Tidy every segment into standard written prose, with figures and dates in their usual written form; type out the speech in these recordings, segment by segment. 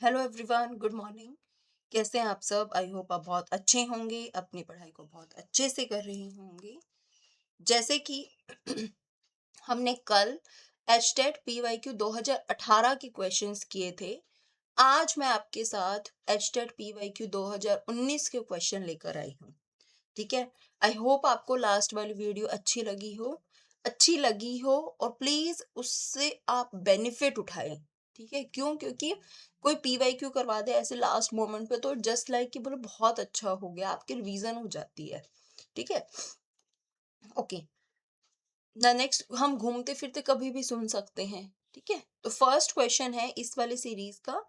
Hello everyone, good morning. कैसे हैं आप सब? आई होप आप बहुत अच्छे होंगे, अपनी पढ़ाई को बहुत अच्छे से कर रहे होंगे। जैसे कि हमने कल एचटेट पीवाईक्यू 2018 के क्वेश्चंस किए थे। आज मैं आपके साथ एचटेट पीवाईक्यू 2019 के क्वेश्चन लेकर आई हूँ। ठीक है। आई होप आपको लास्ट वाली वीडियो अच्छी लगी हो और प्लीज उससे आप बेनिफिट उठाएं। ठीक है, क्यों? क्योंकि कोई पीवाईक्यू करवा दे ऐसे लास्ट मोमेंट पे तो जस्ट लाइक कि बोलो बहुत अच्छा हो गया, आपकी रिवीजन हो जाती है। ठीक है। ओके। द नेक्स्ट हम घूमते फिरते कभी भी सुन सकते हैं। ठीक है, तो फर्स्ट क्वेश्चन है इस वाले सीरीज का।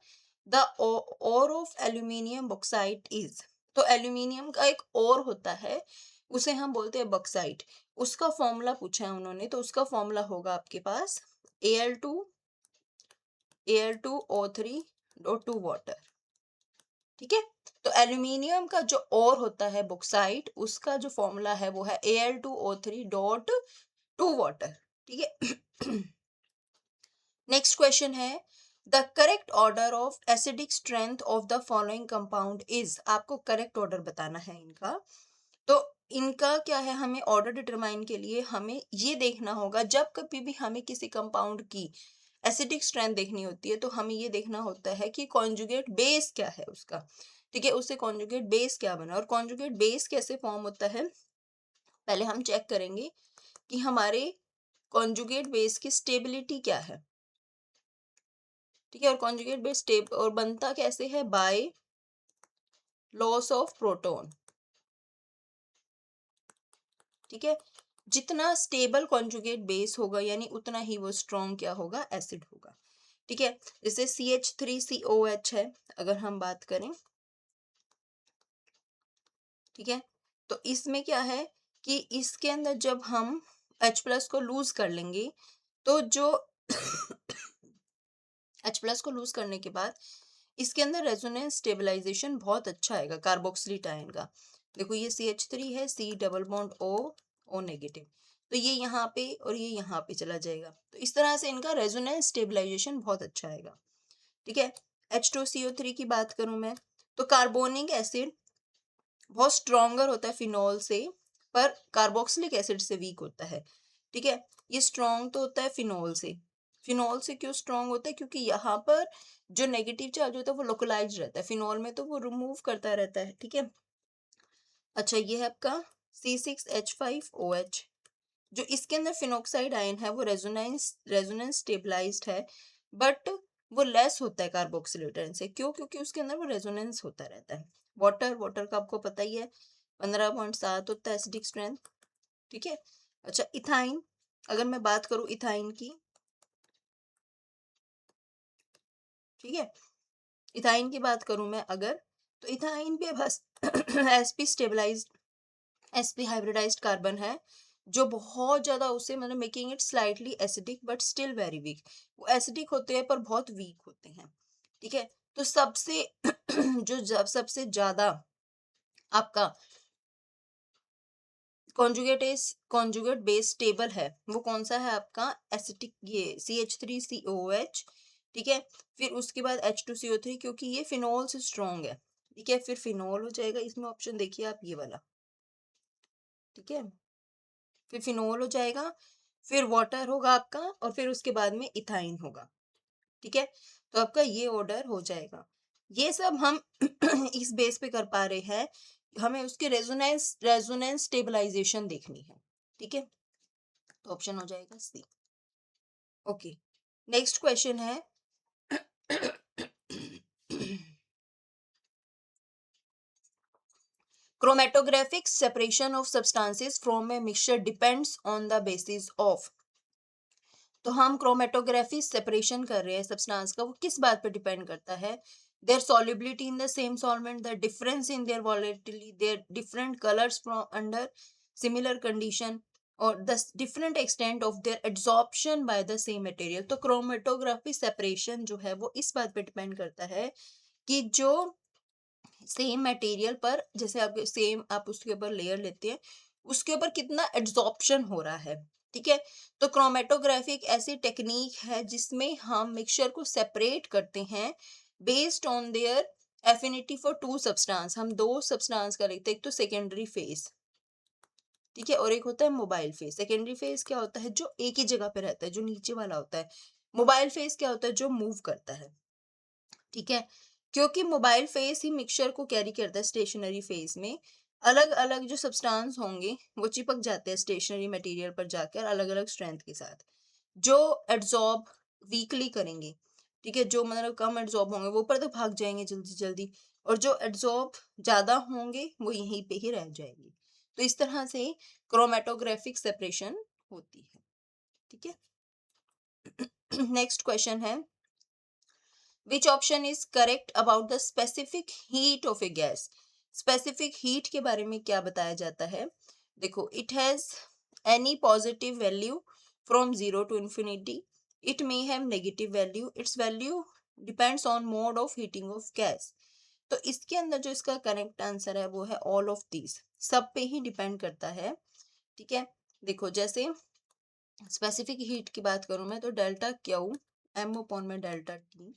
The ore of aluminium bauxite is. तो एल्यूमिनियम का एक ओर होता है, उसे हम बोलते हैं बॉक्साइट। उसका फॉर्मूला पूछा है उन्होंने, तो उसका फॉर्मूला होगा आपके पास Al2O3 वाटर। ठीक है। तो एल्यूमिनियम का जो ओर होता है बॉक्साइट, उसका जो फॉर्मूला है वो है Al2O3 वाटर। ठीक है। नेक्स्ट क्वेश्चन है the correct order of acidic strength of the following compound is. आपको करेक्ट ऑर्डर बताना है इनका। तो इनका क्या है, हमें ऑर्डर डिटरमाइन के लिए हमें ये देखना होगा, जब कभी भी हमें किसी कंपाउंड की एसिडिक स्ट्रेंथ देखनी होती है तो हमें ये देखना होता है कि कॉन्जुगेट बेस क्या है उसका। ठीक है, उससे कॉन्जुगेट बेस क्या बना और कॉन्जुगेट बेस कैसे फॉर्म होता है, पहले हम चेक करेंगे कि हमारे कॉन्जुगेट बेस की स्टेबिलिटी क्या है। ठीक है, और कॉन्जुगेट बेस स्टेब और बनता कैसे है, बाय लॉस ऑफ प्रोटॉन। ठीक है, जितना स्टेबल कॉन्जुगेट बेस होगा यानी उतना ही वो स्ट्रॉन्ग क्या होगा, एसिड होगा। ठीक है, जैसे CH3COH है अगर हम बात करें। ठीक है, तो इसमें क्या है कि इसके अंदर जब हम H+ को लूज कर लेंगे तो जो H+ को लूज करने के बाद इसके अंदर रेजोनेंस स्टेबलाइजेशन बहुत अच्छा आएगा कार्बोक्सिलिक आयन का। देखो ये CH3 है, C double bond O negative, तो ये यहाँ पे और ये यहाँ पे चला जाएगा, तो इस तरह से इनका रेजोनेंस स्टेबलाइजेशन बहुत अच्छा आएगा। ठीक है, H2CO3 की बात करूं मैं, तो कार्बोनिक एसिड बहुत स्ट्रॉन्गर होता है फिनॉल से, पर कार्बोक्सिलिक एसिड से वीक होता है। ठीक है, ये स्ट्रॉन्ग तो होता है फिनॉल से। फिनॉल से क्यों स्ट्रॉन्ग होता है, क्योंकि यहाँ पर जो नेगेटिव चार्ज होता है वो लोकलाइज रहता है, फिनॉल में तो वो रिमूव करता रहता है। ठीक है। अच्छा, ये है आपका C6H5OH। जो इसके अंदर फिनोक्साइड आयन है वो रेजोनेंस स्टेबलाइज्ड है, बट वो लेस होता है कार्बोक्सिलेटन से। क्यों? क्योंकि उसके अंदर वो रेजोनेंस होता रहता है। वाटर का आपको पता ही है 15.7 होता है एसिडिक स्ट्रेंथ। ठीक है। अच्छा, इथाइन, अगर मैं बात करूं इथाइन की। ठीक है, इथाइन की बात करूं मैं अगर, तो इथाइन पे बस sp stabilised sp hybridised carbon है, जो बहुत ज्यादा उसे मतलब making it slightly acidic but still very weak. वो एसिडिक होते हैं पर बहुत वीक होते हैं। ठीक है, तो सबसे सबसे ज्यादा आपका कॉन्जुगेट बेस टेबल है वो कौन सा है आपका, एसिटिक, ये CH3COH। ठीक है, फिर उसके बाद H2CO3, क्योंकि ये फिनॉल से स्ट्रॉन्ग है। ठीक है, फिर फिनॉल हो जाएगा इसमें, ऑप्शन देखिए आप ये वाला। ठीक है, फिर फिनॉल हो जाएगा, फिर वाटर होगा आपका, और फिर उसके बाद में इथाइन होगा। ठीक है, तो आपका ये ऑर्डर हो जाएगा। ये सब हम इस बेस पे कर पा रहे हैं, हमें उसके रेजोनेंस स्टेबलाइजेशन देखनी है। ठीक है, तो ऑप्शन हो जाएगा सी। ओके, नेक्स्ट क्वेश्चन है chromatographic separation of substances from a mixture depends on the basis of। तो हम क्रोमेटोग्राफी सेपरेशन कर रहे हैं सब्सटेंस का, वो किस बात पे डिपेंड करता है, there solubility in the same solvent, the difference in their volatility, their different colors from under similar condition, और the different extent of their absorption by the same material। तो क्रोमेटोग्राफी सेपरेशन जो है वो इस बात पे डिपेंड करता है कि जो सेम मटेरियल पर, जैसे आप सेम आप उसके ऊपर लेयर लेते हैं, उसके ऊपर कितना एड्सॉर्प्शन हो रहा है। ठीक है, तो क्रोमेटोग्राफी एक ऐसी टेक्निक है जिसमें हम मिक्सचर को सेपरेट करते हैं based on their affinity for two substance. हम दो सब्सटेंस का लिखते हैं, एक तो सेकेंडरी फेज, ठीक है, और एक होता है मोबाइल फेज। सेकेंडरी फेज क्या होता है, जो एक ही जगह पे रहता है, जो नीचे वाला होता है। मोबाइल फेज क्या होता है, जो मूव करता है, ठीक है। क्योंकि मोबाइल फेज ही मिक्सचर को कैरी करता है, स्टेशनरी फेज में अलग अलग जो सब्सटेंस होंगे वो चिपक जाते हैं स्टेशनरी मटेरियल पर जाकर अलग अलग स्ट्रेंथ के साथ, जो एड्सॉर्ब वीकली करेंगे, ठीक है, जो मतलब कम एड्सॉर्ब होंगे वो ऊपर तक भाग जाएंगे जल्दी जल्दी, और जो एड्सॉर्ब ज्यादा होंगे वो यहीं पे ही रह जाएंगे। तो इस तरह से क्रोमेटोग्राफिक सेपरेशन होती है, ठीक है। नेक्स्ट क्वेश्चन है, which option is correct about the specific heat of a gas. Specific heat के बारे में क्या बताया जाता है, देखो, it has any positive value from zero to infinity, it may have negative value, its value depends on mode of heating of gas. तो इसके अंदर जो इसका करेक्ट आंसर है वो है ऑल ऑफ दीज, सब पे ही डिपेंड करता है, ठीक है। देखो, जैसे स्पेसिफिक हीट की बात करूं मैं, तो डेल्टा क्यू एम अपॉन में डेल्टा टी,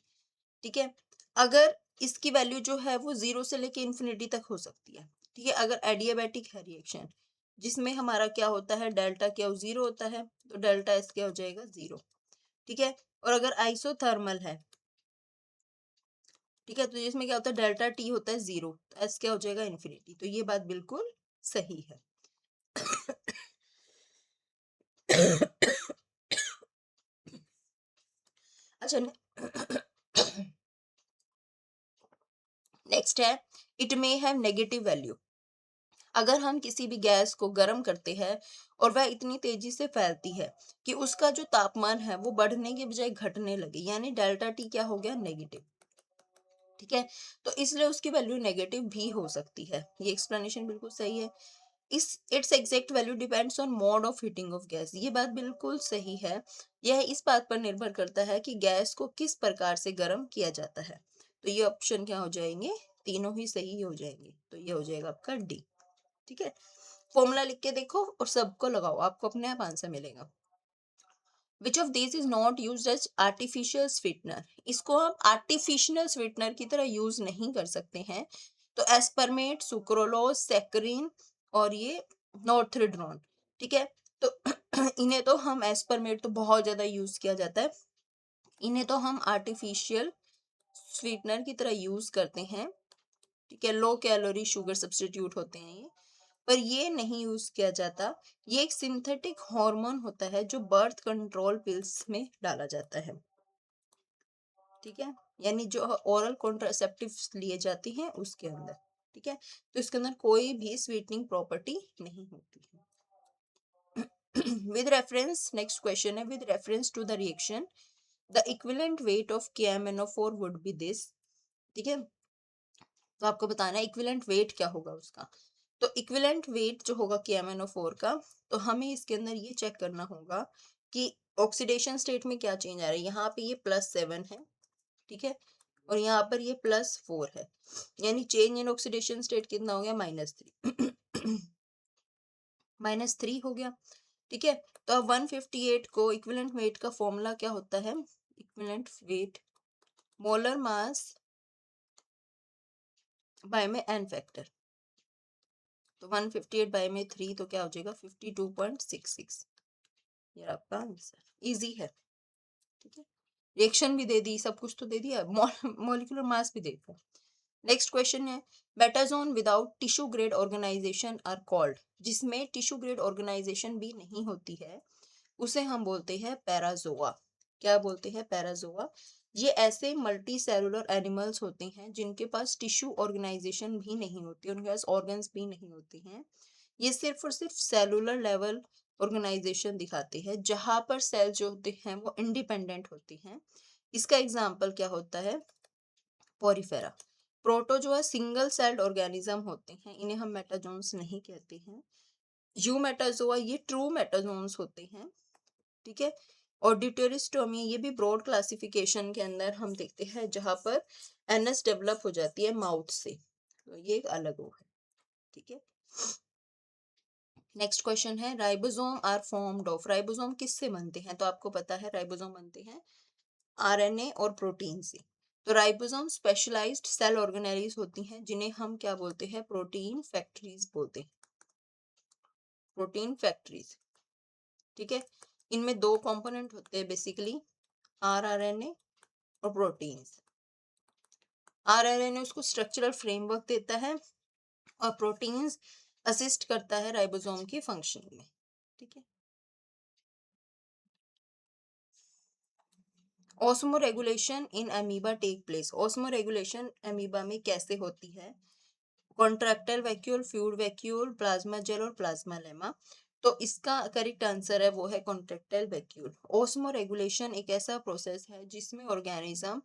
ठीक है। अगर इसकी वैल्यू जो है वो जीरो से लेके इन्फिनिटी तक हो सकती है, ठीक है। अगर एडियाबैटिक है रिएक्शन जिसमें हमारा क्या होता है, डेल्टा क्यू जीरो होता है, तो डेल्टा एस क्या हो जाएगा, जीरो, ठीक है। और अगर आइसोथर्मल है, ठीक है, तो जिसमें क्या होता है, डेल्टा टी होता है जीरो, तो एस क्या हो जाएगा, इन्फिनिटी। तो ये बात बिल्कुल सही है। अच्छा, नेक्स्ट है, it may have negative value. अगर हम किसी भी गैस को गर्म करते हैं और वह इतनी तेजी से फैलती है कि उसका जो तापमान है वो बढ़ने के बजाय घटने लगे, यानी डेल्टा टी क्या हो गया, नेगेटिव, ठीक है। तो इसलिए उसकी वैल्यू नेगेटिव भी हो सकती है, ये एक्सप्लेनेशन बिल्कुल सही है। इस it's exact value depends on mode of heating of gas, ये बात बिल्कुल सही है। यह इस बात पर निर्भर करता है कि गैस को किस प्रकार से गर्म किया जाता है। तो ये ऑप्शन क्या हो जाएंगे, तीनों ही सही हो जाएंगे, तो ये हो जाएगा आपका डी, ठीक है। फॉर्मूला लिख के देखो और सबको लगाओ, आपको अपने आप आंसर मिलेगा। Which of this is not used as artificial sweetener. इसको हम आर्टिफिशियल स्वीटनर की तरह यूज नहीं कर सकते हैं। तो एस्पर्मेट, सुक्रोलोज, सैकरीन और ये नॉर्थ्रिड्रोन, ठीक है। तो इन्हें तो हम, एस्पर्मेट तो बहुत ज्यादा यूज किया जाता है, इन्हें तो हम आर्टिफिशियल स्वीटनर की तरह यूज करते हैं, ठीक है। लो कैलोरी शुगर सब्स्टिट्यूट होते हैं ये, पर ये नहीं यूज किया जाता। ये एक सिंथेटिक हार्मोन होता है जो बर्थ कंट्रोल पिल्स में डाला जाता है, ठीक है, यानी जो ओरल कॉन्ट्रासेप्टिव्स लिए जाते हैं उसके अंदर, ठीक है। तो इसके अंदर कोई भी स्वीटनिंग प्रॉपर्टी नहीं होती है। विद रेफरेंस, नेक्स्ट क्वेश्चन है, with reference to the reaction the equivalent weight of KMnO4 would be this, ठीक है। तो आपको बताना है इक्विवेलेंट वेट क्या होगा उसका। तो इक्विवेलेंट वेट जो होगा KMnO4 का, तो हमें इसके अंदर ये चेक करना होगा कि ऑक्सीडेशन स्टेट में क्या चेंज आ रहा है। यहाँ पे ये +7 है, ठीक है, और यहाँ पर ये +4 है, यानी चेंज इन ऑक्सीडेशन स्टेट कितना हो गया, -3। -3 हो गया, ठीक है। तो अब 158 को इक्विवेलेंट वेट का फॉर्मूला क्या होता है, equivalent weight molar mass by में n फैक्टर, तो 158 बाय में 3 तो क्या हो जाएगा, 52.66। ये आपका आंसर, इजी है, ठीक है। रिएक्शन भी दे दी, सब कुछ तो दे दिया, मॉलिक्यूलर मास भी दे दिया। नेक्स्ट क्वेश्चन है, बेटाजोन without tissue grade organisation are called. जिसमें टिश्यू ग्रेड ऑर्गेनाइजेशन भी नहीं होती है उसे हम बोलते हैं पैराजोआ। क्या बोलते हैं, पैराजोआ। ये ऐसे मल्टी सेलुलर एनिमल्स होते हैं जिनके पास टिश्यू ऑर्गेनाइजेशन भी नहीं होती, उनके पास ऑर्गन्स भी नहीं होते हैं। ये सिर्फ और सिर्फ सेलुलर लेवल ऑर्गेनाइजेशन दिखाते हैं, जहां पर सेल जो होते हैं वो इंडिपेंडेंट होती हैं। इसका एग्जाम्पल क्या होता है, Porifera. Protozoa single celled organism होते हैं, इन्हें हम मेटाजोन्स नहीं कहते हैं। यूमेटाजोआ ये ट्रू मेटाजोन्स होते हैं, ठीक है। और ड्यूटेरिस्टोमी ये भी ब्रॉड क्लासिफिकेशन के अंदर हम देखते हैं, जहां पर एनएस डेवलप हो जाती है माउथ से, तो ये एक अलग वो है, ठीक है। नेक्स्ट क्वेश्चन है, ribosome are formed of. Ribosome किससे बनते हैं, तो आपको पता है राइबोसोम बनते हैं आरएनए और प्रोटीन से, तो राइबोसोम स्पेशलाइज्ड सेल ऑर्गेनेलीज होती हैं जिन्हें हम क्या बोलते हैं, प्रोटीन फैक्ट्रीज बोलते हैं, प्रोटीन फैक्ट्रीज। ठीक है, इनमें दो कंपोनेंट होते हैं बेसिकली, आरआरएनए और प्रोटीन्स। आरआरएनए उसको स्ट्रक्चरल फ्रेमवर्क देता है और प्रोटीन्स असिस्ट करता है राइबोसोम की फंक्शनिंग में। ठीक है, osmoregulation in amoeba take place. Osmoregulation amoeba में कैसे होती है? Contractile vacuole, fluid vacuole, plasma gel और प्लाज्मा लेमा। तो इसका करेक्ट आंसर है वो है कॉन्ट्रैक्टाइल वैक्यूल। ऑस्मो रेगुलेशन एक ऐसा प्रोसेस है जिसमें ऑर्गेनिज्म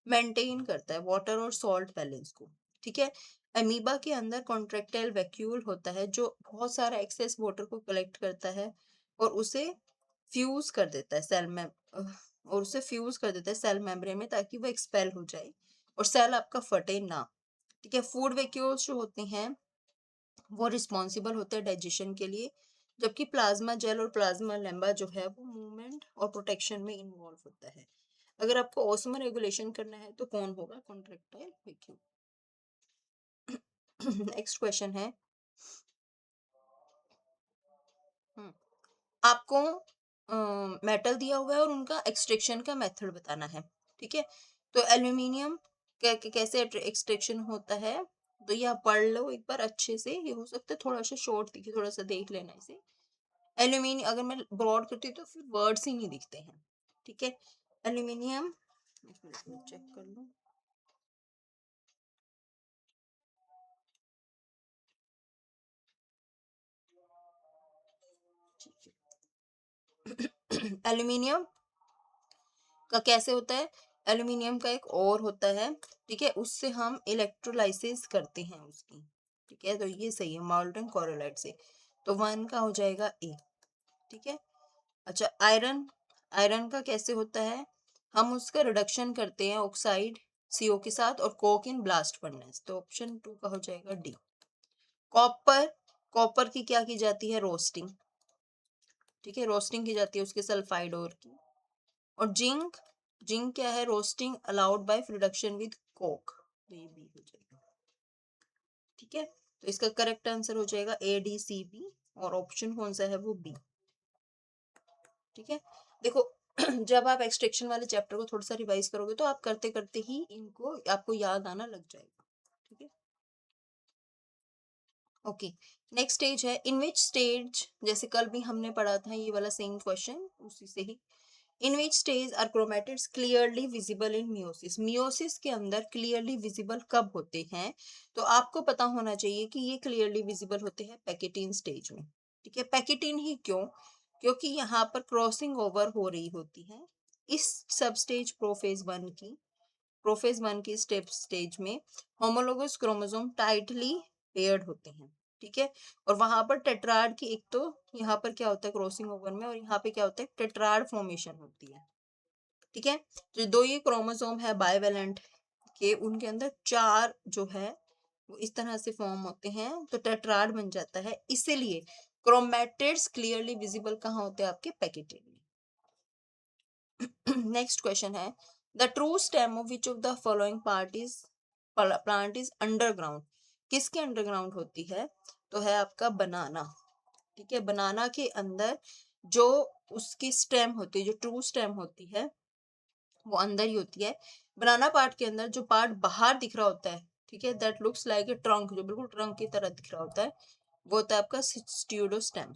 मेंटेन करता है वाटर और सॉल्ट बैलेंस को। ठीक है, अमीबा के अंदर कॉन्ट्रैक्टाइल वैक्यूल होता है जो बहुत सारा एक्सेस वाटर को कलेक्ट करता है और उसे फ्यूज कर देता है सेल मेम्ब्रेन में, ताकि वो एक्सपेल हो जाए और सेल आपका फटे ना। ठीक है, फूड वैक्यूल्स जो होते हैं वो रिस्पॉन्सिबल होते हैं डाइजेशन के लिए, जबकि प्लाज्मा जेल और प्लाज्मा लेम्बा जो है वो मूवमेंट और प्रोटेक्शन में इन्वॉल्व होता है। अगर आपको ऑस्मो रेगुलेशन करना है तो कौन होगा? Contractile vacuole. नेक्स्ट क्वेश्चन है, हम्म, आपको मेटल दिया हुआ है और उनका एक्सट्रैक्शन का मेथड बताना है। ठीक है, तो एल्यूमिनियम कैसे एक्सट्रैक्शन होता है, तो ये आप पढ़ लो एक बार अच्छे से, ये हो सकता है थोड़ा सा शॉर्ट दिखे, थोड़ा सा देख लेना इसे। एल्यूमिनियम अगर मैं ब्रॉड करती हूँ तो फिर वर्ड्स ही नहीं दिखते हैं। ठीक है, एल्यूमिनियम, एक मिनट में चेक कर लूँ। एल्यूमिनियम का कैसे होता है? एल्यूमिनियम का एक और होता है, ठीक है, उससे हम इलेक्ट्रोलाइसिस करते हैं उसकी। ठीक है, तो ये सही है, मोल्टन कोरोलाइट से। तो 1 का हो जाएगा ए। ठीक है, अच्छा आयरन, आयरन का कैसे होता है? हम उसका रिडक्शन करते हैं ऑक्साइड सीओ के साथ और कोक इन ब्लास्ट फर्नेस, तो ऑप्शन 2 का हो जाएगा डी। कॉपर, कॉपर की क्या की जाती है? रोस्टिंग। ठीक है, रोस्टिंग की जाती है उसके सल्फाइड और की। और जिंक, जिंक क्या है? Roasting allowed by reduction with Coke, तो ये बी हो जाएगा। ठीक है, तो इसका करेक्ट आंसर हो जाएगा ए डी सी बी, और ऑप्शन कौन सा है? वो बी। ठीक है, देखो जब आप एक्सट्रैक्शन वाले चैप्टर को थोड़ा सा रिवाइज करोगे तो आप करते करते ही इनको आपको याद आना लग जाएगा। ठीक है, ओके, नेक्स्ट स्टेज है, इन विच स्टेज, जैसे कल भी हमने पढ़ा था ये वाला सेम क्वेश्चन उसी से ही। In which stage are chromatids clearly visible in meiosis. Meiosis के अंदर क्लियरली विजिबल कब होते हैं? तो आपको पता होना चाहिए कि ये क्लियरली विजिबल होते हैं पैकेटीन स्टेज में। ठीक है, पैकेटीन ही क्यों? क्योंकि यहाँ पर क्रॉसिंग ओवर हो रही होती है इस सब स्टेज प्रोफेज वन की स्टेज में होमोलोगस क्रोमोसोम टाइटली पेयर्ड होते हैं। ठीक है, और वहां पर टेट्राड की, एक तो यहाँ पर क्या होता है क्रॉसिंग ओवर में, और यहाँ पे क्या होता है टेट्राड फॉर्मेशन होती है। ठीक है, तो दो ये क्रोमोसोम है बाइवेलेंट के, उनके अंदर 4 जो है वो इस तरह से फॉर्म होते हैं तो टेट्राड बन जाता है, इसीलिए क्रोमैटिड्स क्लियरली विजिबल कहाँ होते हैं? आपके पैकेटेड में। नेक्स्ट क्वेश्चन है, the true stem of which of the following part is plant is underground. किसके अंडरग्राउंड होती है? तो है आपका बनाना। ठीक है, बनाना के अंदर जो उसकी स्टेम होती है, जो ट्रू स्टेम होती है वो अंदर ही होती है। बनाना पार्ट के अंदर जो पार्ट बाहर दिख रहा होता है, ठीक है, that looks like a trunk, जो बिल्कुल ट्रंक की तरह दिख रहा होता है, वो होता है आपका स्ट्यूडोस्टेम।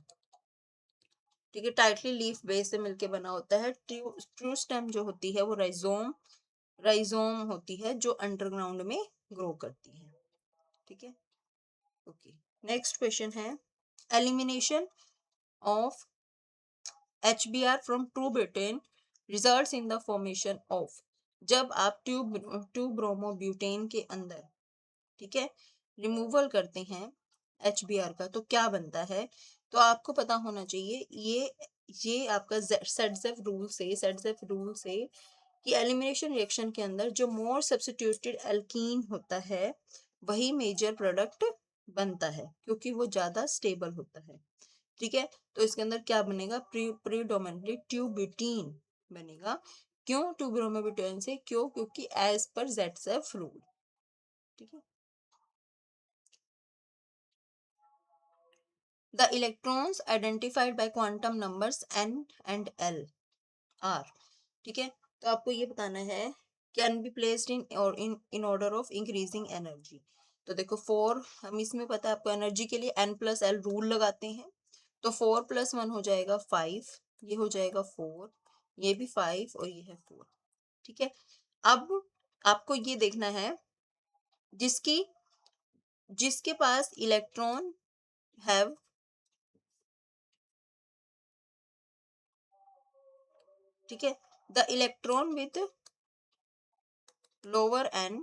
ठीक है, टाइटली लीफ बेस से मिलके बना होता है। ट्रू स्टेम जो होती है वो राइजोम होती है जो अंडरग्राउंड में ग्रो करती है। ठीक है, ओके, नेक्स्ट क्वेश्चन है, elimination of HBr from true butane results in the formation of। जब आप ट्यूब ब्रोमोब्यूटेन के अंदर, ठीक है, रिमूवल करते हैं HBr का तो क्या बनता है? तो आपको पता होना चाहिए ये आपका सेटजेफ रूल से कि एलिमिनेशन रिएक्शन के अंदर जो मोर सब्स्टिट्यूटेड एल्कीन होता है वही मेजर प्रोडक्ट बनता है, क्योंकि वो ज्यादा स्टेबल होता है। ठीक है, तो इसके अंदर क्या बनेगा? प्रीडोमिनेटली ट्यूब्यूटीन बनेगा, क्यों 2 ब्रोमोबुटान से? क्यों? क्योंकि एज पर ZF रूल। ठीक है। The electrons identified by quantum numbers n and l are. ठीक है। तो आपको ये बताना है कैन बी प्लेस्ड इन और in order of increasing energy. तो देखो 4, हम इसमें पता है आपको एनर्जी के लिए n+l रूल लगाते हैं। तो 4+1 हो जाएगा 5, ये हो जाएगा 4, ये भी 5 और ये है 4। ठीक है। अब आपको ये देखना है जिसकी जिसके पास इलेक्ट्रॉन हैव, ठीक है, the electron with lower n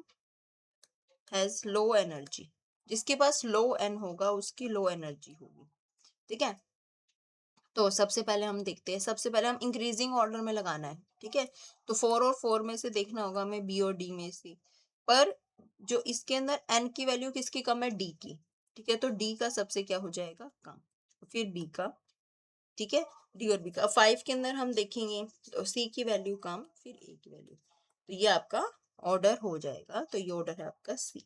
has low energy. जिसके पास लो n होगा उसकी लो एनर्जी होगी। ठीक है। तो सबसे पहले हम देखते हैं, सबसे पहले हम इंक्रीजिंग ऑर्डर में लगाना है। ठीक है। तो 4 और 4 में से देखना होगा हमें बी और डी में से, पर जो इसके अंदर n की वैल्यू किसकी कम है? डी की। ठीक है। तो डी का सबसे क्या हो जाएगा? कम, फिर बी का। ठीक है। डी और बी का। 5 के अंदर हम देखेंगे तो सी की वैल्यू कम, फिर ए की वैल्यू। तो ये आपका ऑर्डर हो जाएगा। तो ये ऑर्डर है आपका सी।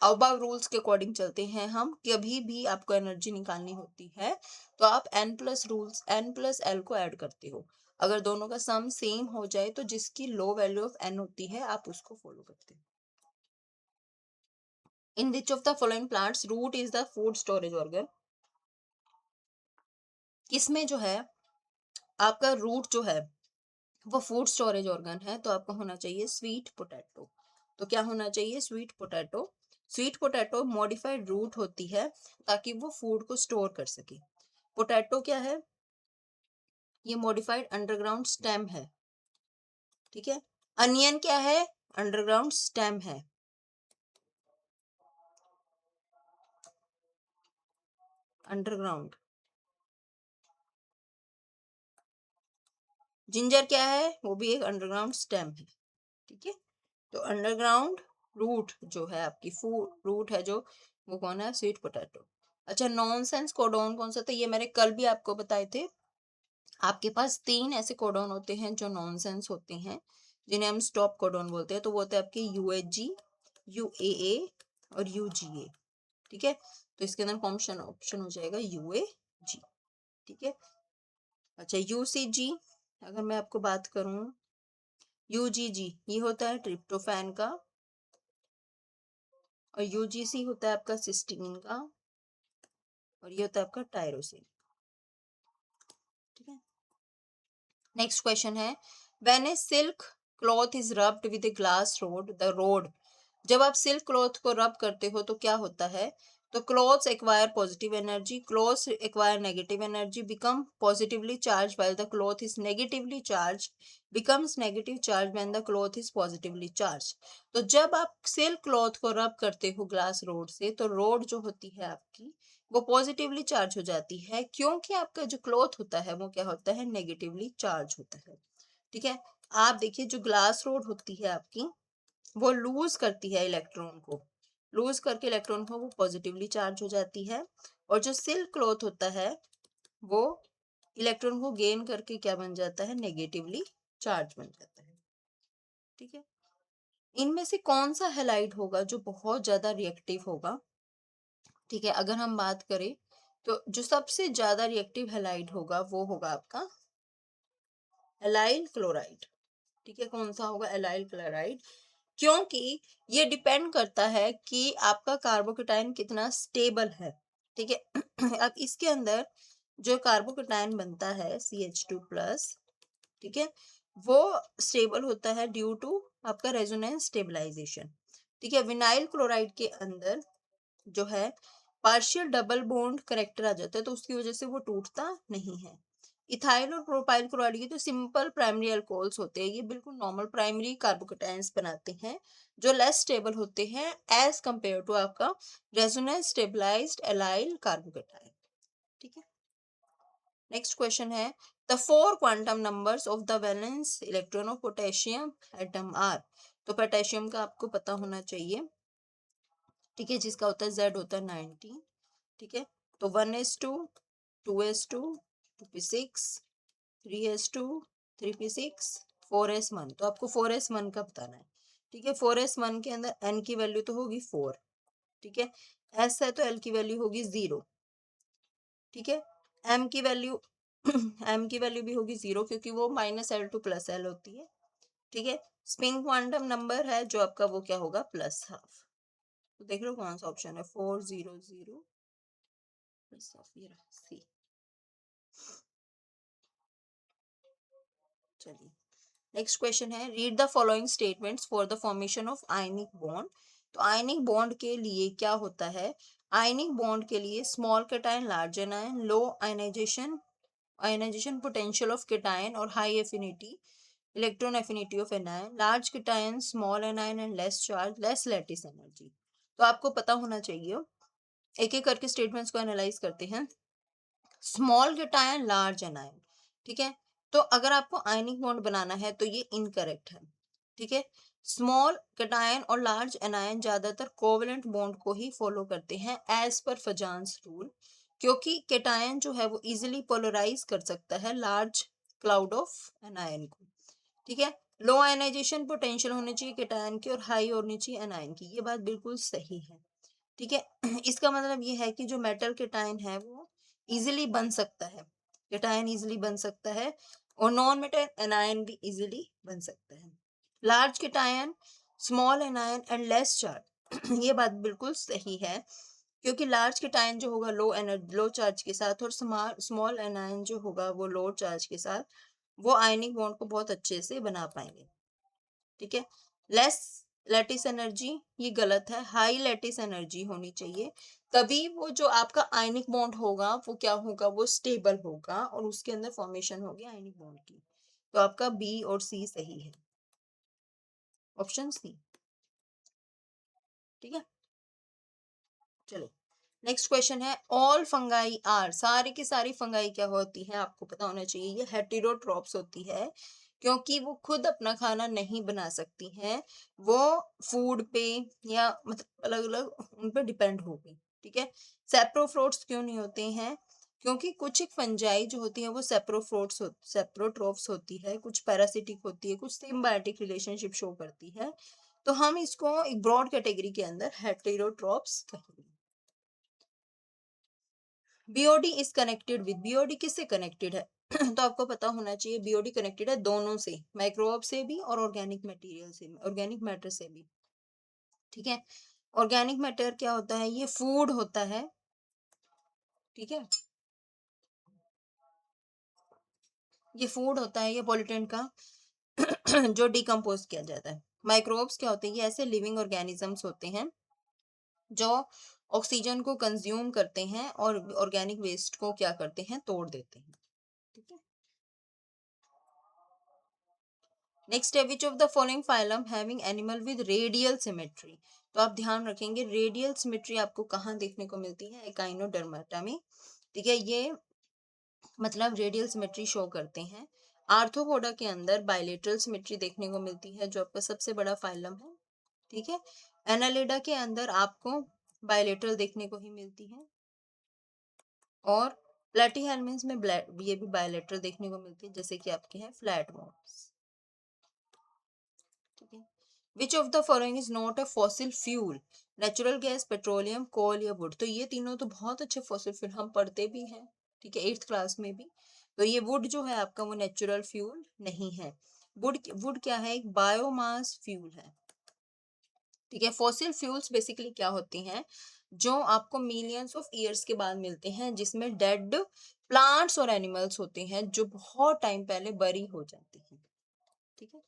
अबव रूल्स के अकॉर्डिंग चलते हैं हम। कभी भी आपको एनर्जी निकालनी होती है तो आप n+l को ऐड करते हो। अगर दोनों का सम सेम हो जाए तो जिसकी लो वैल्यू ऑफ n होती है आप उसको फॉलो करते हो। In which of the following plants root is the food storage organ? किसमें जो है आपका रूट जो है वो फूड स्टोरेज ऑर्गन है? तो आपको होना चाहिए स्वीट पोटैटो। तो क्या होना चाहिए? Sweet potato. Sweet potato modified root होती है ताकि वो फूड को स्टोर कर सके। पोटैटो क्या है? ये मॉडिफाइड अंडरग्राउंड स्टेम है। ठीक है। अनियन क्या है? अंडरग्राउंड स्टेम है। अंडरग्राउंड। जिंजर क्या है? वो भी एक अंडरग्राउंड स्टेम है। ठीक है। तो अंडरग्राउंड रूट जो है आपकी फूड रूट है जो, वो कौन है? Sweet potato. अच्छा, नॉनसेंस कोडॉन कौन सा था? ये मैंने कल भी आपको बताए थे। आपके पास 3 ऐसे कोडॉन होते हैं जो नॉनसेंस होते हैं, जिन्हें हम स्टॉप कोडॉन बोलते हैं। तो वो होते हैं आपके UHG, UAA और UGA। ठीक है। तो इसके अंदर ऑप्शन हो जाएगा UAG। ठीक है। अच्छा, UCG अगर मैं आपको बात करूं, UGG ये होता है ट्रिप्टोफैन का, और UGC होता है आपका सिस्टीन का, और ये होता है आपका टायरोसिन। ठीक है। नेक्स्ट क्वेश्चन है, when A silk cloth is rubbed with a glass rod, the road. जब आप सिल्क क्लॉथ को रब करते हो तो क्या होता है? तो clothes acquire positive energy, clothes acquire negative energy, become positively charge while the cloth is negatively charge, becomes negative charge when the cloth is positively charge. तो जब आप सिल्क क्लॉथ को रब करते हो ग्लास रोड से तो रोड जो होती है आपकी वो पॉजिटिवली चार्ज हो जाती है, क्योंकि आपका जो क्लॉथ होता है वो क्या होता है? नेगेटिवली चार्ज होता है। ठीक है। आप देखिए जो ग्लास रोड होती है आपकी वो लूज करती है इलेक्ट्रॉन को, लूज करके इलेक्ट्रॉन को वो पॉजिटिवली चार्ज हो जाती है, और जो सिल्क क्लॉथ होता है वो इलेक्ट्रॉन को गेन करके क्या बन जाता है? नेगेटिवली चार्ज बन जाता है। ठीक है। इनमें से कौन सा हैलाइड होगा जो बहुत ज्यादा रिएक्टिव होगा? ठीक है। अगर हम बात करें तो जो सबसे ज्यादा रिएक्टिव हैलाइड होगा वो होगा आपका एलाइल क्लोराइड। ठीक है। कौन सा होगा? Allyl chloride. क्योंकि ये डिपेंड करता है कि आपका कार्बोकेटाइन कितना स्टेबल है। ठीक है। अब इसके अंदर जो कार्बोकेटाइन बनता है CH2+, ठीक है, वो स्टेबल होता है ड्यू टू आपका रेजोनेंस स्टेबलाइजेशन। ठीक है। विनाइल क्लोराइड के अंदर जो है पार्शियल डबल बॉन्ड करेक्टर आ जाता है, तो उसकी वजह से वो टूटता नहीं है। इथाइल और प्रोपाइल क्लोराइड के तो सिंपल प्राइमरी अल्कोहल्स होते हैं, ये बिल्कुल नॉर्मल प्राइमरी कार्बोकेटाइंस बनाते हैं जो लेस स्टेबल होते हैं एज कंपेयर टू आपका रेजोनेंस स्टेबलाइज्ड एलाइल कार्बोकेटाइन। ठीक है। नेक्स्ट क्वेश्चन है, the 4 quantum numbers of the valence electron of potassium atom are. तो पोटेशियम का आपको पता होना चाहिए। ठीक है। जिसका होता है Z होता है 19। ठीक है। तो 1s2, 2s2, 2p6, 3s2, 3p6, 4s1, तो आपको 4s1 का बताना है। ठीक है, 4s1 के अंदर n की वैल्यू तो होगी 4। ठीक है, s है तो l की वैल्यू होगी 0। ठीक है, m की वैल्यू m की वैल्यू भी होगी 0 क्योंकि वो -l2 + l होती है। ठीक है, स्पिन क्वांटम नंबर है जो आपका वो क्या होगा +12। तो देख लो कौन सा ऑप्शन है 400 +12, ये रहा सी। चलिए नेक्स्ट क्वेश्चन है, read the following statements for the formation of ionic bond. तो आयनिक बॉन्ड के लिए क्या होता है, आयनिक बॉन्ड के लिए small cation large anion, low ionisation potential of cation और high affinity electron affinity of anion, large cation small anion and less charge, less lattice energy. तो आपको पता होना चाहिए, एक एक करके स्टेटमेंट्स को एनालाइज करते हैं। स्मॉल कैटायन लार्ज एनायन, ठीक है, तो अगर आपको आयनिक बॉन्ड बनाना है तो ये इनकरेक्ट है। ठीक है, स्मॉल कैटायन और लार्ज एनायन ज्यादातर कोवेलेंट बॉन्ड को ही फॉलो करते हैं एज पर फजान्स रूल, क्योंकि कैटायन जो है वो इजिली पोलराइज कर सकता है लार्ज क्लाउड ऑफ एनायन को। ठीक है, लो आयनाइजेशन पोटेंशियल होनी चाहिए कैटायन की और हाई होनी चाहिए एनायन की, ये बात बिल्कुल सही है। ठीक है, इसका मतलब ये है कि जो मेटल कैटायन है वो इजीली बन सकता है, कैटायन इजीली बन सकता है, और नॉन मेटल एनायन भी इजीली बन सकता है। Large cation small anion and less charge ये बात बिल्कुल सही है, क्योंकि लार्ज कैटायन जो होगा लो चार्ज के साथ और स्मॉल एनायन जो होगा वो लो चार्ज के साथ वो आयनिक बॉन्ड को बहुत अच्छे से बना पाएंगे। ठीक है, लेस लैटिस एनर्जी ये गलत है, हाई लैटिस एनर्जी होनी चाहिए, तभी वो जो आपका आयनिक बॉन्ड होगा वो क्या होगा, वो स्टेबल होगा और उसके अंदर फॉर्मेशन होगी आयनिक बॉन्ड की। तो आपका बी और सी सही है, ऑप्शन सी। ठीक है, चलो नेक्स्ट क्वेश्चन है, ऑल फंगाई आर, सारी की सारी फंगाई क्या होती है आपको पता होना चाहिए, ये हेटेरोट्रॉप्स होती है, क्योंकि वो खुद अपना खाना नहीं बना सकती हैं, वो फूड पे या मतलब अलग अलग उन पे डिपेंड होगी। ठीक है, सेप्रोफ्रूट्स क्यों नहीं होते हैं, क्योंकि कुछ एक फंजाई जो होती है वो सेप्रोट्रॉप्स होती है, कुछ पैरासिटिक होती है, कुछ सिम्बायोटिक रिलेशनशिप शो करती है, तो हम इसको एक ब्रॉड कैटेगरी के अंदर हेटेरोट्रॉप्स कहेंगे। BOD is connected with, BOD किससे कनेक्टेड है तो आपको पता होना चाहिए बीओडी कनेक्टेड है दोनों से, माइक्रोब से भी और ऑर्गेनिक मटेरियल से, ऑर्गेनिक मैटर से भी। ठीक है, ऑर्गेनिक मैटर क्या होता है, ये फूड होता है। ठीक है, ये फूड होता है, ये पॉल्यूटेंट का जो डिकम्पोज किया जाता है। माइक्रोब्स क्या होते हैं, ये ऐसे लिविंग ऑर्गेनिजम्स होते हैं जो ऑक्सीजन को कंज्यूम करते हैं और ऑर्गेनिक वेस्ट को क्या करते हैं, तोड़ देते हैं। ठीक है, नेक्स्ट है, which of the following phylum having animal with radial symmetry. तो आप ध्यान रखेंगे रेडियल सिमेट्री आपको कहाँ देखने को मिलती है, एकाइनोडर्माटा में। ठीक है, ये मतलब रेडियल सिमेट्री शो करते हैं। आर्थ्रोपोडा के अंदर बायलेटरल सिमेट्री देखने को मिलती है जो आपका सबसे बड़ा फाइलम है। ठीक है, एनालिडा के अंदर आपको बायलेटरल देखने को ही मिलती है, और प्लेटीहेल्मिन्थ में ये भी बायलेटरल देखने को मिलती है, जैसे कि आपके हैं फ्लैट बोन्स। ठीक है, which of the following is not a fossil fuel, natural gas, petroleum, coal या वुड। तो ये तीनों तो बहुत अच्छे फॉसिल फ्यूल हम पढ़ते भी हैं, ठीक है, 8th क्लास में भी। तो ये वुड जो है आपका वो नेचुरल फ्यूल नहीं है। वुड वुड क्या है, एक बायोमास फ्यूल है। ठीक है, फॉसिल फ्यूल्स बेसिकली क्या होती हैं, जो आपको मिलियंस ऑफ ईयर्स के बाद मिलते हैं, जिसमें डेड प्लांट्स और एनिमल्स होते हैं जो बहुत टाइम पहले बरी हो जाते हैं। ठीक है,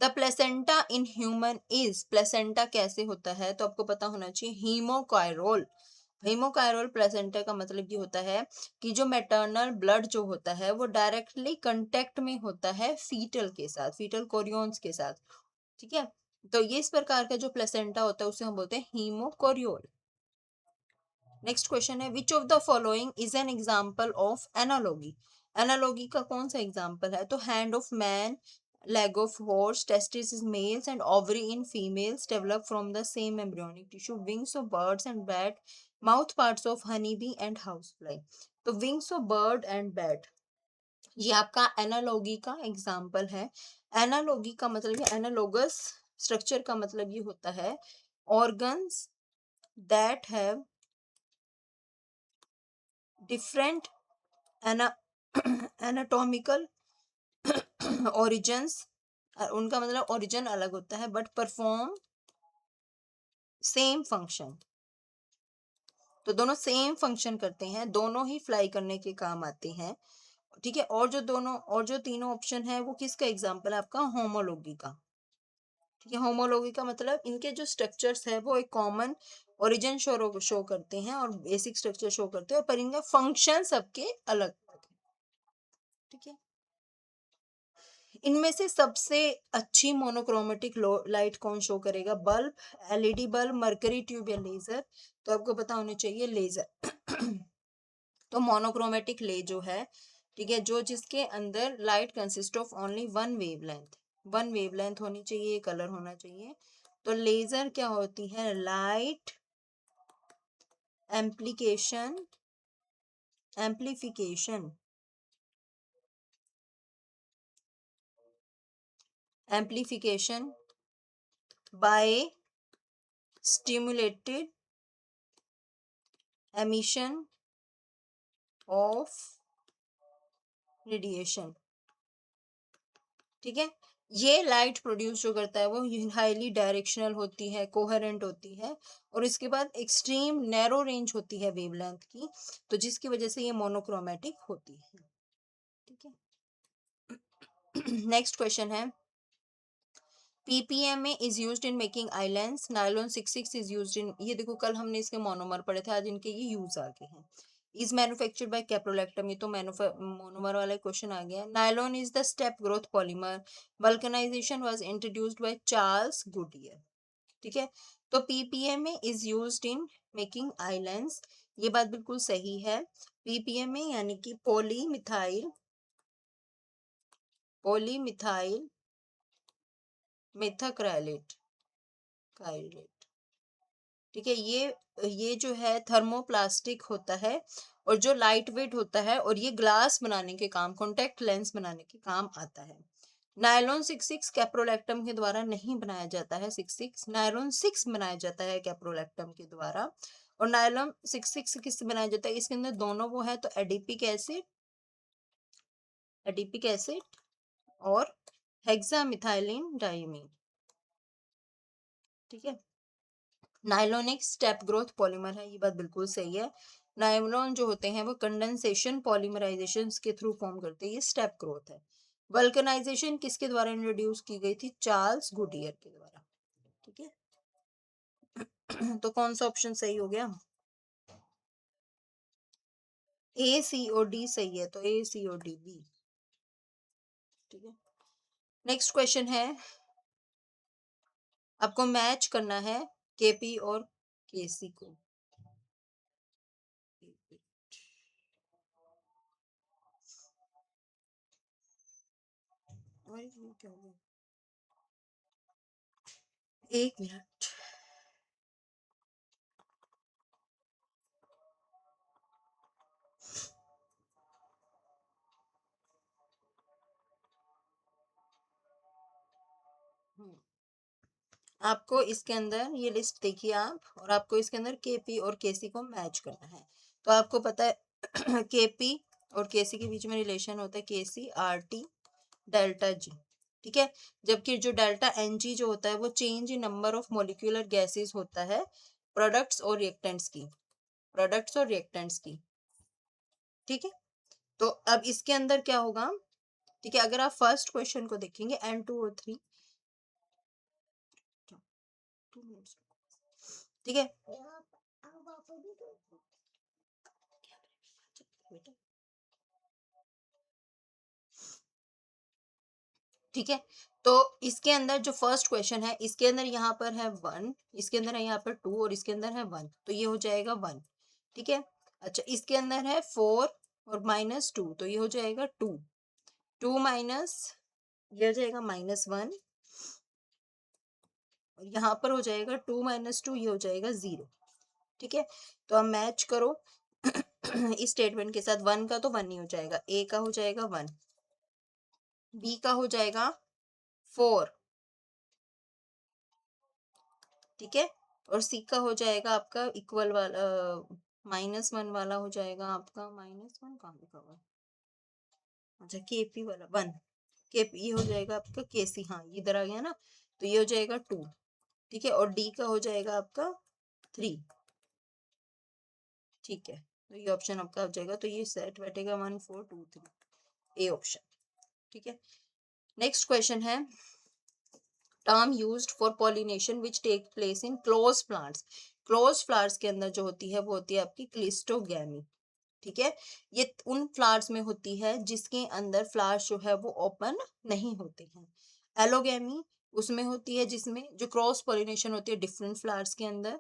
the placenta in human is, placenta कैसे होता है तो आपको पता होना चाहिए, हीमोकायरोल। हीमोकायरोल प्लेसेंटा का मतलब ये होता है कि जो मैटरनल ब्लड जो होता है वो डायरेक्टली कांटेक्ट में होता है फीटल के साथ, फीटल कोरियन्स के साथ। ठीक है, तो ये इस प्रकार का जो प्लेसेंटा होता है उसे हम बोलते हैं हीमोकोरियोल। नेक्स्ट क्वेश्चन है, which of the following is an example of analogy. Analogy का कौन सा एग्जाम्पल है, तो hand of man, leg of horse, testes in males and ovary in females develop from the same embryonic tissue, wings of birds and bat, mouth parts of honeybee and housefly। तो wings of bird and bat ये आपका analogy का example है। Analogy का मतलब, analogous structure का मतलब ये होता है organs that have different anatomical origins. उनका मतलब ओरिजिन अलग होता है बट परफॉर्म सेम फंक्शन। तो दोनों सेम फंक्शन करते हैं, दोनों ही फ्लाई करने के काम आते हैं। ठीक है, और जो तीनों ऑप्शन है वो किसका एग्जाम्पल है? आपका होमोलॉगी का। ठीक है, होमोलॉगी का मतलब इनके जो स्ट्रक्चर्स है वो एक कॉमन ओरिजिन शो करते हैं और बेसिक स्ट्रक्चर शो करते हैं, पर इनका फंक्शन सबके अलग अलग है। ठीक है, इनमें से सबसे अच्छी मोनोक्रोमेटिक लाइट कौन शो करेगा? Bulb, LED bulb, mercury tube या लेजर? तो आपको पता होने चाहिए लेजर। तो मोनोक्रोमेटिक ले जो है, ठीक है, जो जिसके अंदर light consist of only one wavelength होनी चाहिए, कलर होना चाहिए। तो लेजर क्या होती है? Light एम्प्लीकेशन amplification amplification by stimulated emission of radiation. ठीक है, ये लाइट प्रोड्यूस जो करता है वो हाईली डायरेक्शनल होती है, कोहेरेंट होती है, और इसके बाद एक्सट्रीम नैरो रेंज होती है वेवलेंथ की, तो जिसकी वजह से ये मोनोक्रोमेटिक होती है। ठीक है, नेक्स्ट क्वेश्चन है PPMA is used in making islands, nylon 66 is used in, ये देखो कल हमने इसके मोनोमर पढ़े थे, आज इनके ये यूज आ गए हैं। इज मैन्युफैक्चर्ड बाय कैप्रोलैक्टम, ये तो मोनोमर वाला क्वेश्चन आ गया। Nylon is the step growth polymer, vulcanisation was introduced by Charles Goodyear. ठीक है, तो PPMA is used in making islands, ये बात बिल्कुल सही है। पीपीएमए यानी कि पॉलीमिथाइल मेथाक्राइलेट काइलेट। ठीक है, ये जो है थर्मोप्लास्टिक होता है और जो लाइट वेट होता है, और ये ग्लास बनाने के काम, कॉन्टेक्ट लेंस बनाने के काम आता है। नायलॉन 66 कैप्रोलैक्टम के द्वारा नहीं बनाया जाता है, 66 नायलॉन 6 बनाया जाता है कैप्रोलैक्टम के द्वारा। और नायलॉन 66 किससे बनाया जाता है? इसके अंदर दोनों वो है, तो एडिपिक एसिड और हेक्सामिथाइलिन डाइमीन। ठीक है, नायलॉन एक स्टेप ग्रोथ पॉलीमर है, ये बात बिल्कुल सही है। नायलॉन जो होते हैं वो कंडेंसेशन पॉलीमराइजेशन के थ्रू फॉर्म करते हैं, ये स्टेप ग्रोथ है। वल्कनाइजेशन किसके द्वारा इंट्रोड्यूस की गई थी? चार्ल्स गुडियर के द्वारा। ठीक है, तो कौन सा ऑप्शन सही हो गया? ए सी और डी सही है, तो ए सी और डी बी। ठीक है, नेक्स्ट क्वेश्चन है, आपको मैच करना है केपी और केसी को। और ये क्या हो गया? एक मिनट। हम्म, आपको इसके अंदर ये लिस्ट देखिए आप, और आपको इसके अंदर केपी और केसी को मैच करना है। तो आपको पता है केपी और केसी के बीच में रिलेशन होता है केसी आर टी डेल्टा जी। ठीक है, जबकि जो डेल्टा एन जी जो होता है वो change in number of molecular gases होता है प्रोडक्ट्स और रिएक्टेंट्स की। ठीक है, तो अब इसके अंदर क्या होगा? ठीक है, अगर आप फर्स्ट क्वेश्चन को देखेंगे N2 और 3, 2 मिनट्स। ठीक है, ठीक है, तो इसके अंदर जो फर्स्ट क्वेश्चन है, इसके अंदर यहाँ पर है 1, इसके अंदर है यहाँ पर 2 और इसके अंदर है 1, तो ये हो जाएगा 1। ठीक है, अच्छा इसके अंदर है 4 और -2, तो ये हो जाएगा 2, 2 माइनस, ये हो जाएगा -1, और यहाँ पर हो जाएगा 2 - 2, ये हो जाएगा 0। ठीक है, तो अब मैच करो इस स्टेटमेंट के साथ, 1 का तो 1 ही हो जाएगा, ए का हो जाएगा 1, बी का हो जाएगा 4, ठीक है, और सी का हो जाएगा आपका इक्वल वाला, -1 वाला हो जाएगा आपका -1 कहाँ लिखा हुआ है, अच्छा केपी वाला 1, केपी ये हो जाएगा आपका केसी, हाँ ये इधर आ गया ना, तो ये हो जाएगा 2, ठीक है, और डी का हो जाएगा आपका 3, ठीक है, तो ये ऑप्शन आपका हो जाएगा, तो ये सेट बैठेगा 1 4 2 3, ए ऑप्शन, ठीक है। नेक्स्ट क्वेश्चन है term used for pollination which take place in close plants, close flowers के अंदर जो होती है वो होती है आपकी क्लिस्टोगैमी, ठीक है, ये उन फ्लावर्स में होती है जिसके अंदर फ्लावर्स जो है वो ओपन नहीं होते हैं। एलोगैमी उसमें होती है जिसमें जो क्रॉस पॉलिनेशन होती है डिफरेंट फ्लावर्स के अंदर,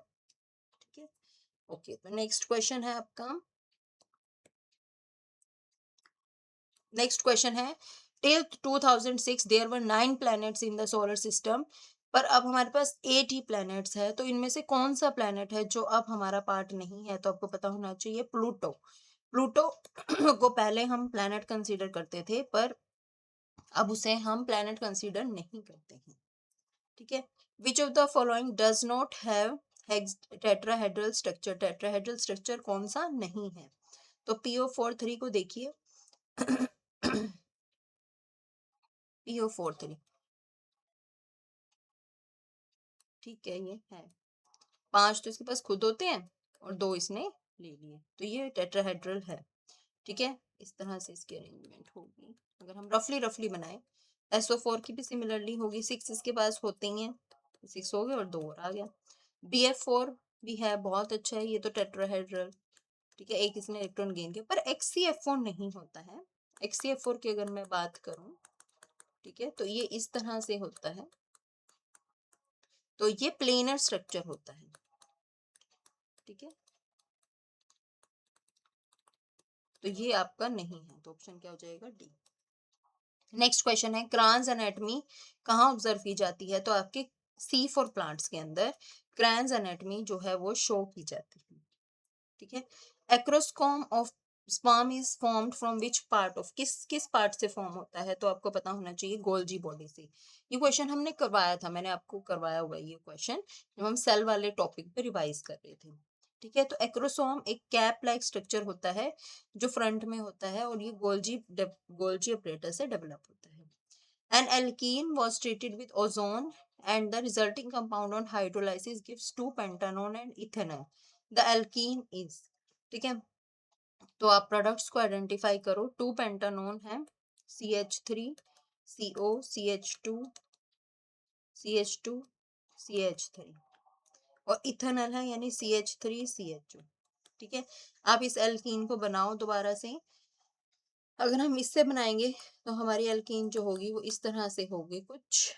ठीक है। ओके, तो नेक्स्ट क्वेश्चन है आपका, नेक्स्ट क्वेश्चन है till 2006 there were 9 planets in the solar system, पर अब हमारे पास 8 ही प्लैनेट्स है, तो इनमें से कौन सा प्लैनेट है जो अब हमारा पार्ट नहीं है, तो आपको पता होना चाहिए प्लूटो, प्लूटो को पहले हम प्लैनेट कंसीडर करते थे पर अब उसे हम प्लैनेट कंसीडर नहीं करते हैं, ठीक है। Which of the following does not have tetrahedral structure, tetrahedral structure कौन सा नहीं है, तो PO43 को देखिए PO43, ठीक है, ये है 5 तो इसके पास खुद होते हैं और 2 इसने ले लिए, तो ये टेट्राहेड्रल है, ठीक है, इस तरह से इसकी अरेंजमेंट होगी। अगर हम रफली रफली बनाए, SO4 की भी सिमिलरली होगी, 6 इसके पास होते ही हैं, 6 हो गए और 2 और आ गया। BF4 भी है, बहुत अच्छा है, ये तो टेट्राहेड्रल, ठीक है, एक इसने इलेक्ट्रॉन गेन किया, पर XCF4 नहीं होता है। XCF4 की अगर मैं बात करूं, ठीक है, तो ये इस तरह से होता है, तो ये प्लेनर स्ट्रक्चर होता है, ठीक है, तो ये आपका नहीं है, तो ऑप्शन क्या हो जाएगा डी। नेक्स्ट क्वेश्चन है क्रैन्स एनाटॉमी कहाँ ऑब्जर्व की जाती है, तो आपके C4 प्लांट्स के अंदर क्रैन्स एनाटॉमी जो है वो शो की जाती है, ठीक है। Acrosome of sperm is formed from which part of, किस किस पार्ट से फॉर्म होता है, तो आपको पता होना चाहिए गोल्जी बॉडी से। ये क्वेश्चन हमने करवाया था, मैंने आपको करवाया हुआ है ये क्वेश्चन जब हम सेल वाले टॉपिक पे रिवाइज कर रहे थे, ठीक है। तो एक्रोसोम एक कैप लाइक स्ट्रक्चर होता है जो फ्रंट में होता है और ये गोल्जी अपरेटस से डेवलप होता है। An alkene was treated with ozone and the resulting compound on hydrolysis gives 2-pentanone and ethanol. The alkene is, ठीक है, तो आप प्रोडक्ट्स को आइडेंटिफाई करो, 2-पेंटानोन है CH3CO CH2 और इथेनॉल है यानी CH3CHO, ठीक है। आप इस एल्कीन को बनाओ दोबारा से, अगर हम इससे बनाएंगे तो हमारी एल्कीन जो होगी वो इस तरह से होगी कुछ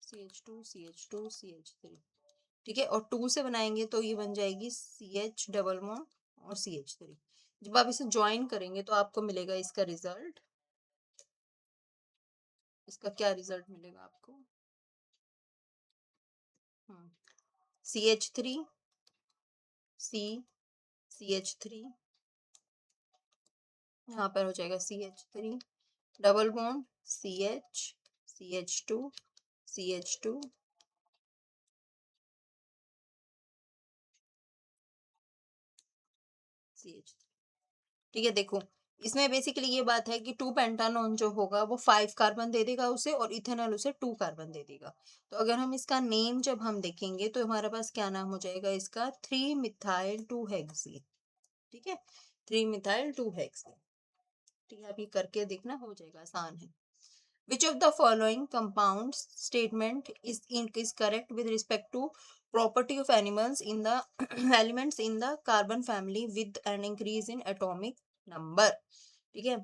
CH2 ठीक है, और 2 से बनाएंगे तो ये बन जाएगी CH डबल बॉन्ड और CH3। जब आप इसे ज्वाइन करेंगे तो आपको मिलेगा इसका रिजल्ट, इसका क्या रिजल्ट मिलेगा आपको, CH3 C CH3, यहाँ पर हो जाएगा CH3 double bond CH CH2 CH, ठीक है। देखो इसमें बेसिकली ये बात है कि 2 पेंटानोन जो होगा वो 5 कार्बन दे देगा उसे और इथेनॉल उसे 2 कार्बन दे देगा, तो अगर हम इसका नेम जब हम देखेंगे तो हमारे पास क्या नाम हो जाएगा इसका 3-मिथाइल 2-हेक्सेन, ठीक है, 3-मिथाइल 2-हेक्सेन, ठीक है, आप ये करके देखना, हो जाएगा, आसान है। Which of the following compounds statement is correct with respect to property of animals in the elements in the carbon family with an increase in atomic number, ठीक है,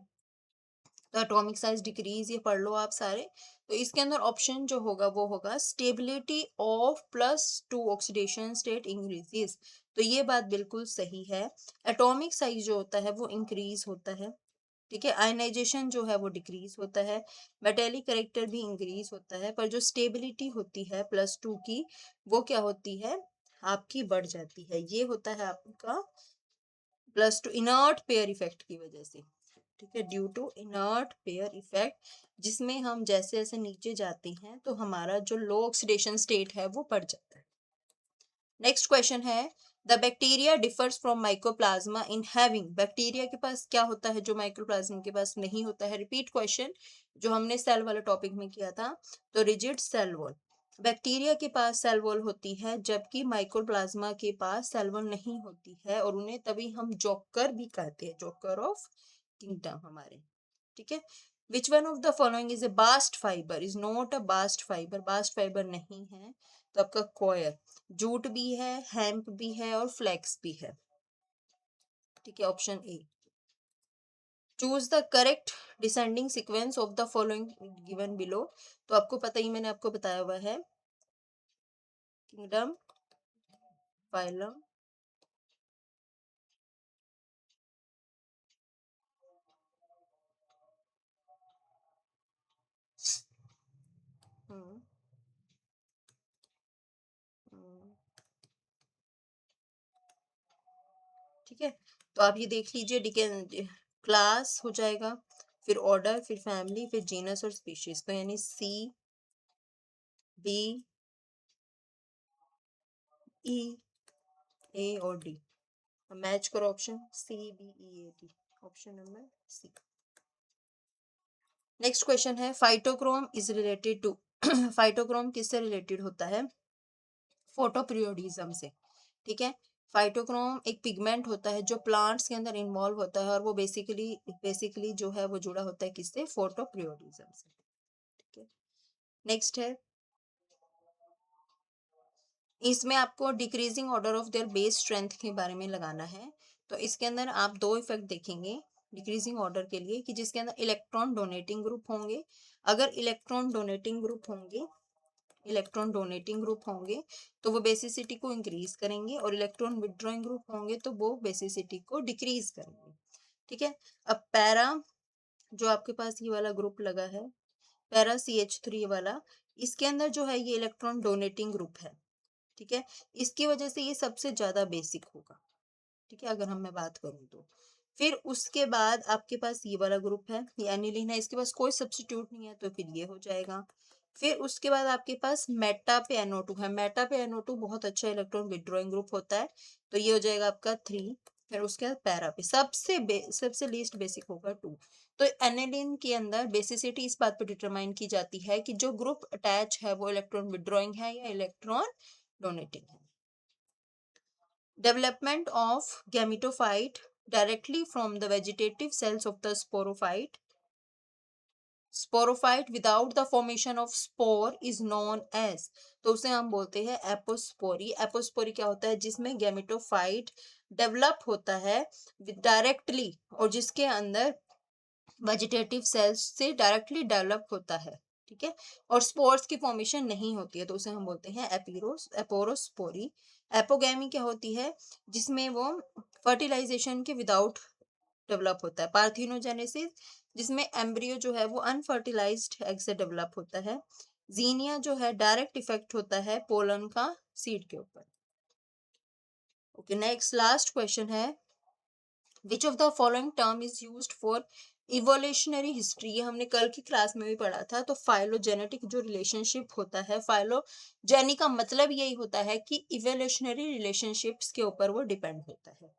तो एटॉमिक साइज डिक्रीज ये पढ़ लो आप सारे, तो इसके अंदर ऑप्शन जो होगा वो होगा stability of +2 oxidation state increases, तो ये बात बिल्कुल सही है, एटॉमिक साइज जो होता है वो इंक्रीज होता है, ठीक है, आयनाइजेशन जो है वो डिक्रीज होता है, मेटेलिक करेक्टर भी इंक्रीज होता है, पर जो स्टेबिलिटी होती है +2 की वो क्या होती है आपकी बढ़ जाती है, ये होता है आपका +2 इनर्ट पेयर इफेक्ट की वजह से, ठीक है, due to inert pair effect, जिसमें हम जैसे जैसे नीचे जाते हैं तो हमारा जो लो ऑक्सीडेशन स्टेट है वो बढ़ जाता है। नेक्स्ट क्वेश्चन है, the bacteria differs from mycoplasma in having, bacteria के पास क्या होता है जो माइक्रोप्लाज्मा के पास नहीं होता है। रिपीट क्वेश्चन जो हमने सेल वाले टॉपिक में किया था। तो रिजिड सेल वॉल, बैक्टीरिया के पास सेल वॉल होती है जबकि माइक्रोप्लाज्मा के पास सेल वॉल नहीं होती है, और उन्हें तभी हम जोकर भी कहते हैं, जोकर ऑफ किंगडम हमारे। ठीक है, which one of the following is a bast fibre, is not a bast fibre, bast fibre नहीं है। तो आपका कॉयर, जूट भी है, हेम्प भी है और फ्लेक्स भी है। ठीक है, option A. Choose the correct descending sequence of the following given below, तो आपको पता ही, मैंने आपको बताया हुआ है, किंगडम, फाइलम, हम्म, हम्म, ठीक है। तो आप ये देख लीजिए, क्लास हो जाएगा, फिर ऑर्डर, फिर फैमिली, फिर जीनस और स्पीशीज, तो यानी सी, बी, ई, ए और डी। मैच करो option C, B, E, A, D, option number C. Next question है, phytochrome is related to, phytochrome किससे रिलेटेड होता है? फोटोपीरियोडिज्म से। ठीक है, फाइटोक्रोम एक पिगमेंट होता है जो प्लांट्स के अंदर इन्वॉल्व होता है, और वो बेसिकली जो है वो जुड़ा होता है किससे? फोटोपीरियोडिज्म से। ठीक है, नेक्स्ट है, इसमें आपको decreasing order of their base strength के बारे में लगाना है। तो इसके अंदर आप दो इफेक्ट देखेंगे डिक्रीजिंग ऑर्डर के लिए, कि जिसके अंदर इलेक्ट्रॉन डोनेटिंग ग्रुप होंगे, अगर इलेक्ट्रॉन डोनेटिंग ग्रुप होंगे तो वो बेसिसिटी को इंक्रीज करेंगे, और इलेक्ट्रॉन विड्रॉइंग ग्रुप होंगे तो वो बेसिसिटी को डिक्रीज करेंगे। ठीक है, अब पैरा, जो आपके पास ये वाला ग्रुप लगा है, पैरा CH3 वाला, इसके अंदर जो है ये इलेक्ट्रॉन डोनेटिंग ग्रुप है। ठीक है, इसकी वजह से ये सबसे ज्यादा बेसिक होगा। ठीक है, अगर हम मैं बात करूं तो फिर उसके बाद आपके पास ये वाला ग्रुप है, ये एनिलीन है, इसके पास कोई सब्स्टिट्यूट नहीं है तो फिर ये हो जाएगा। फिर उसके बाद आपके पास मेटा पे NO2 है, मेटा पे NO2 बहुत अच्छा इलेक्ट्रॉन विड्रॉइंग ग्रुप होता है, तो ये हो जाएगा आपका 3। फिर उसके बाद पैरा पे सबसे लीस्ट बेसिक होगा 2। तो एनिलीन के अंदर बेसिसिटी इस बात पर डिटरमाइन की जाती है कि जो ग्रुप अटैच है वो इलेक्ट्रॉन विड्रॉइंग है या इलेक्ट्रॉन डोनेटिंग है। Development of gametophyte directly from the vegetative cells of the sporophyte. Sporophyte without the formation of spore is known as, तो उसे हम बोलते हैं एपोस्पोरी। एपोस्पोरी क्या होता है? जिसमें गैमेटोफाइट डेवलप होता है डायरेक्टली, और जिसके अंदर वेजिटेटिव सेल्स से डायरेक्टली डेवलप होता है। ठीक है, और स्पोर्स की फॉर्मेशन नहीं होती है, तो उसे हम बोलते हैं एपोरोस्पोरी। एपोगैमी क्या होती है? जिसमें वो फर्टिलाइजेशन के विदाउट डेवलप होता है। पार्थिनोजेनेसिस, जिसमें एम्ब्रियो जो है वो अनफर्टिलाइज्ड एग से डेवलप होता है। जीनिया जो है डायरेक्ट इफेक्ट होता है पोलन का सीड के ऊपर। ओके, नेक्स्ट लास्ट क्वेश्चन है, which of the following term is used for evolutionary history, ये हमने कल की क्लास में भी पढ़ा था। तो फाइलोजेनेटिक जो रिलेशनशिप होता है, फाइलोजेनी का मतलब यही होता है कि इवोल्यूशनरी रिलेशनशिप्स के ऊपर वो डिपेंड होता है।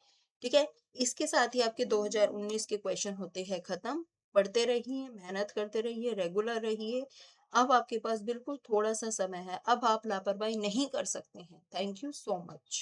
ठीक है, इसके साथ ही आपके 2019 के क्वेश्चन होते हैं खत्म। पढ़ते रहिए, मेहनत करते रहिए, रेगुलर रहिए। अब आपके पास बिल्कुल थोड़ा सा समय है, अब आप लापरवाही नहीं कर सकते हैं। Thank you so much.